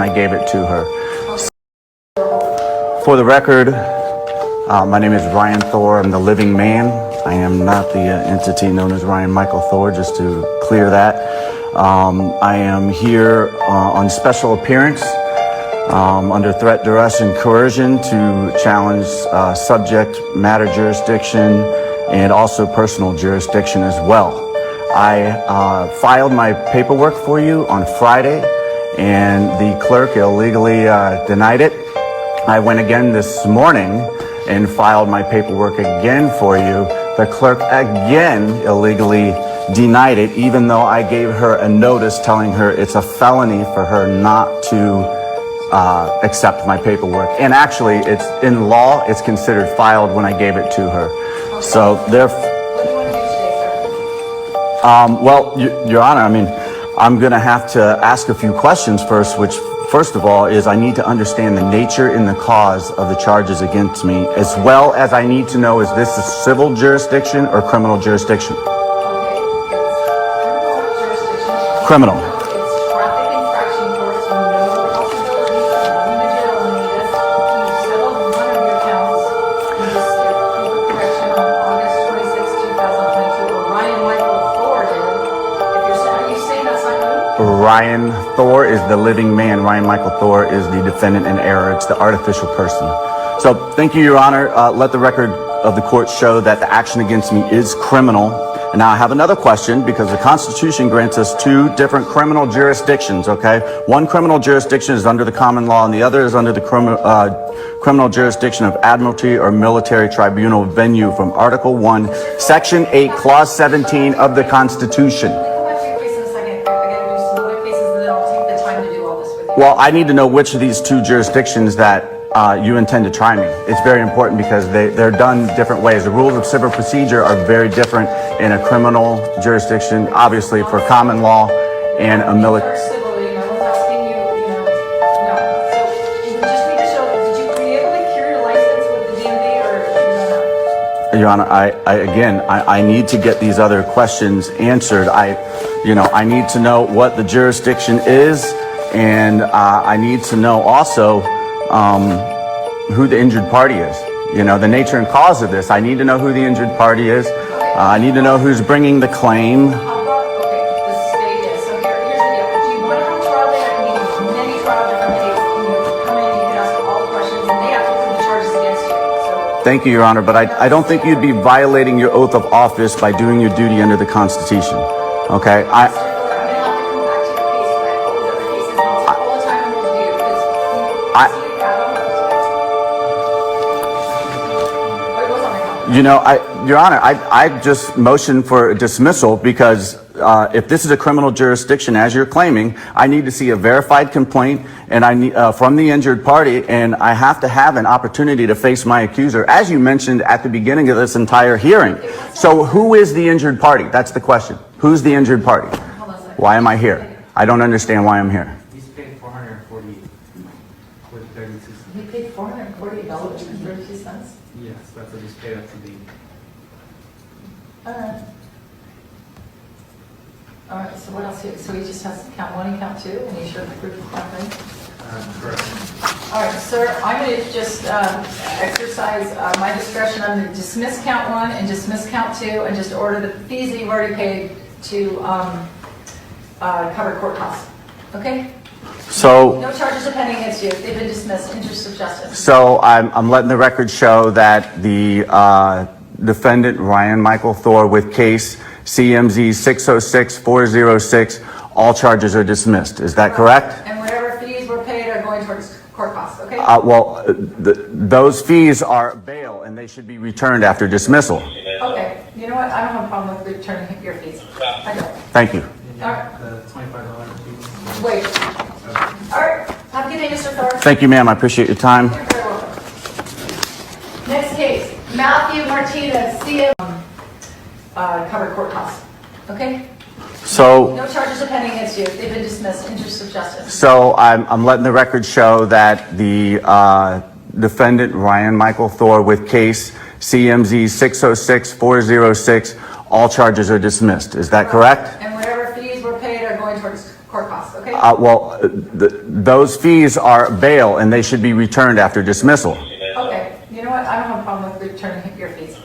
when I gave it to her. For the record, my name is Ryan Thor. I'm the living man. I am not the entity known as Ryan Michael Thor, just to clear that. I am here on special appearance under threat, duress, and coercion to challenge subject matter jurisdiction and also personal jurisdiction as well. I filed my paperwork for you on Friday, and the clerk illegally denied it. I went again this morning and filed my paperwork again for you. The clerk again illegally denied it, even though I gave her a notice telling her it's a felony for her not to accept my paperwork. And actually, it's in law, it's considered filed when I gave it to her. Okay. So therefore, what do you want to do today, sir? well, Your Honor, I mean, I'm going to have to ask a few questions first, which first of all is I need to understand the nature and the cause of the charges against me, as well as I need to know, is this a civil jurisdiction or criminal jurisdiction? Okay, it's criminal jurisdiction. Criminal. It's traffic infraction court, so no possibility of going to jail on this. You settled one of your counts. You just skipped proof of correction on August 26, 2022, or Ryan Michael Thor did. If you're saying, are you saying that's not you? Ryan Thor is the living man. Ryan Michael Thor is the defendant in error. It's the artificial person. So thank you, Your Honor. Let the record of the court show that the action against me is criminal. And now I have another question, because the Constitution grants us two different criminal jurisdictions, okay? One criminal jurisdiction is under the common law, and the other is under the criminal jurisdiction of admiralty or military tribunal venue from Article 1, Section 8, Clause 17 of the Constitution. Well, I need to know which of these two jurisdictions that you intend to try me. It's very important because they're done different ways. The rules of civil procedure are very different in a criminal jurisdiction, obviously for common law, and a military. Your Honor, I need to get these other questions answered. I need to know what the jurisdiction is, and I need to know also who the injured party is. You know, the nature and cause of this. I need to know who the injured party is. I need to know who's bringing the claim. Okay, the state is. So here's the deal. Do you want to have a trial there? I can give you many trial different dates. You know, come in, you can ask all the questions, and they have to prove the charges against you. So. Thank you, Your Honor, but I don't think you'd be violating your oath of office by doing your duty under the Constitution. Okay? Your Honor, I just motioned for a dismissal because if this is a criminal jurisdiction, as you're claiming, I need to see a verified complaint and I need from the injured party, and I have to have an opportunity to face my accuser, as you mentioned at the beginning of this entire hearing. So who is the injured party? That's the question. Who's the injured party? Why am I here? I don't understand why I'm here. He's paid $440 with 32 cents. You paid $440.32? Yes, that's what he's paid up to be. Alright. Alright, so what else? So he just has count 1 and count 2, and you showed the proof of count 3? Correct. Alright, sir, I'm going to just exercise my discretion. I'm going to dismiss count 1 and dismiss count 2 and just order the fees that you've already paid to cover court costs. Okay? So No charges are pending against you. They've been dismissed. Interest of justice. So I'm letting the record show that the defendant, Ryan Michael Thor, with case CMZ 606-406, all charges are dismissed. Is that correct? And whatever fees were paid are going towards court costs, okay? Those fees are bail, and they should be returned after dismissal. Okay. You know what? I don't have a problem with returning your fees. I don't. Thank you. The $25 fee. Wait. All right. Have a good day, Mr. Thor. Thank you, ma'am. I appreciate your time. You're very welcome. Next case, Matthew Martinez, CM, covered court costs. Okay? So No charges are pending against you. They've been dismissed. Interest of justice. So I'm letting the record show that the defendant, Ryan Michael Thor, with case CMZ 606-406, all charges are dismissed. Is that correct? And whatever fees were paid are going towards court costs, okay? Those fees are bail and they should be returned after dismissal. Okay, you know what, I don't have a problem with returning your fees.